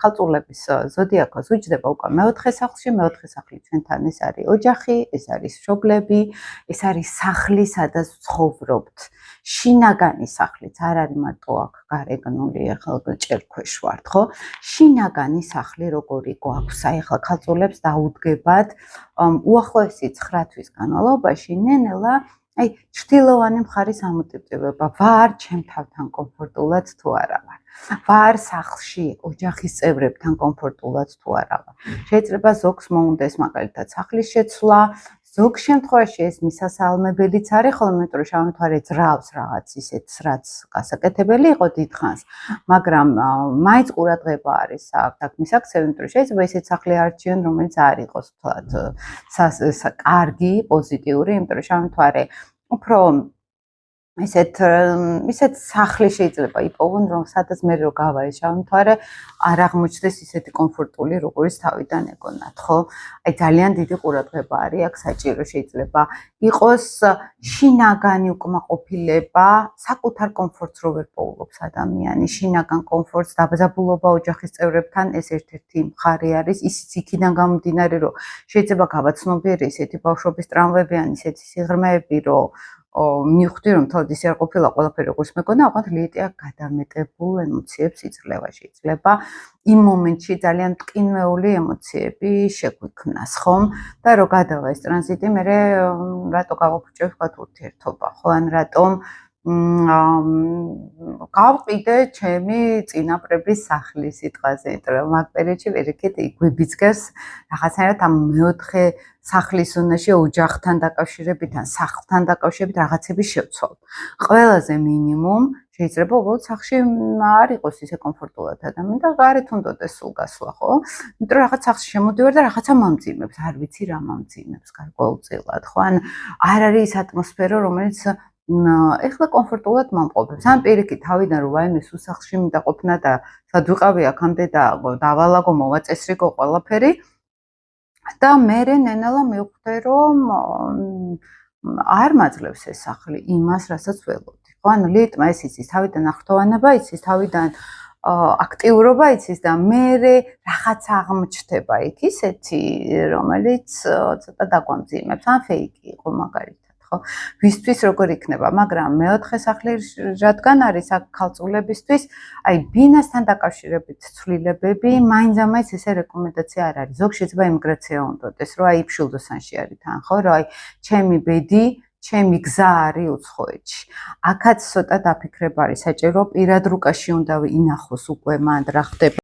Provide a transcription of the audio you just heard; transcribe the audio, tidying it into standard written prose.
ქალწულების ზოდიაქოს უჯდება უკვე მეოთხე სახლში, მეოთხე სახლი ჩვენთან ეს არის ოჯახი, ეს არის მშობლები, ეს არის სახლი, სადაც ცხოვრობთ. შინაგანი სახლიც არ არის მარტო აქ გარეგნული, ახლა ჭერქვეშ ვართ, ხო? შინაგანი სახლი როგორი გვაქვს? აი ახლა ქალწულებს დაუდგებათ უახლოესი 9 თვის განმავლობაში ნენელა აი ჩრდილოვანი მხარის ამოტივტივება ვარ ჩემ თავთან კომფორტულად თუ არა ვარ. ვარ სახლში ოჯახის წევრებთან კომფორტულად თუ არა ვარ. შეიძლება ზოგს მოუნდეს მაგალითად სახლის შეცვლა, ზოგ შემთხვევაში ეს მისასალმებელიც არის, ხოლმე იმიტომ რომ შავმთვარე ძრავს რაღაც ისეთს, რაც გასაკეთებელი იყო დიდხანს, მაგრამ მაინც ყურადღება არის აქ მისაქცევი, იმიტომ რომ შეიძლება ისეთ სახლი არჩიონ, რომელიც არ იყოს თვათ კარგი, პოზიტიური, იმიტომ რომ შავმთვარე უფრო ისეთ სახლი შეიძლება იპოვონ, რომ სადაც მე რო გავა ეს შავმთვარე არ აღმოჩნდეს ისეთი კომფორტული, როგორც თავიდან ეგონათ, ხო? აი ძალიან დიდი ყურადღება არის აქ საჭირო, შეიძლება იყოს შინაგანი უკმაყოფილება, საკუთარ კომფორტს რო ვერ პოულობს ადამიანი, შინაგან კომფორტს, დაბზაბულობა ოჯახის წევრებთან, ეს ერთ-ერთი მხარე არის, ისიც იქიდან გამომდინარე, რომ შეიძლება გავაცნობიერე ისეთი ბავშვობის ტრამვები ან ისეთი სიღრმეები, რომ მივხვდი რომ თორედ ისე არ ყოფილა ყველაფერი როგორც მეგონა, ოღონდ ლიტია გადამეტებულ ემოციებს იძლევა, შეიძლება იმ მომენტში ძალიან მტკინვეული ემოციები შეგვიქმნას, ხომ? და რო გადავა ეს ტრანზიტი, მე რატო გავაფუჭებ თქვათ ურთიერთობა, ხო? ან რატომ გავყიდე ჩემი წინაპრების სახლის სიტყვაზე, იმიტომ რომ მაგ პერიოდში ვერიქით იგვიბიძგებს რაღაცნაირად ამ მეოთხე სახლის ზონაში ოჯახთან დაკავშირებით ან სახლთან დაკავშირებით რაღაცები შევცვალ. ყველაზე მინიმუმ შეიძლება უბრალოდ სახლში არ იყოს ისე კომფორტულად ადამიანი და გარეთ უნდადეს სულ გასვლა, ხო? იმიტომ რომ რაღაც სახლში შემოდივარ და რაღაცა მომძიმებს, არ ვიცი რა მომძიმებს გარკვეულწილად, ხო? ან არ არის ის ატმოსფერო, რომელიც ეხლა კომფორტულად მომყოფებს. ან პირიქით თავიდან რომ ვაიმე სულ სახლში მინდა ყოფნა და სად ვიყავი აქამდე და დავალაგო, მოვაწესრიგო ყველაფერი. და მე ნენელა მივხვდი რომ არ მაძლევს ეს სახლი იმას, რასაც ველოდი. ხო, ანუ ლიტმა ეს იცის თავიდან აღრთოვანება, იცის თავიდან აქტიურობა იცის და მე რაღაც აღმოჩნდება იქ ისეთი, რომელიც ცოტა დაგვამძიმებს, ან ფეიკი იყო მაგალითად. ვისთვის როგორ იქნება, მაგრამ მეოთხე სახლი რადგან არის აქ ქალწულებისთვის, აი ბინასთან დაკავშირებით ცვლილებები, მაინც ესე რეკომენდაცია არ არის. ზოგ შეიძლება იმიგრაცია უნდოდეს, რომ აი იფშილდოსანში არის თან, ხო, რომ აი ჩემი ბედი, ჩემი გზა არის უცხოეთში. აქაც ცოტა დაფიქრება არის საჭირო, პირად რუკაში უნდა ინახოს უკვე მანდ რა ხდება.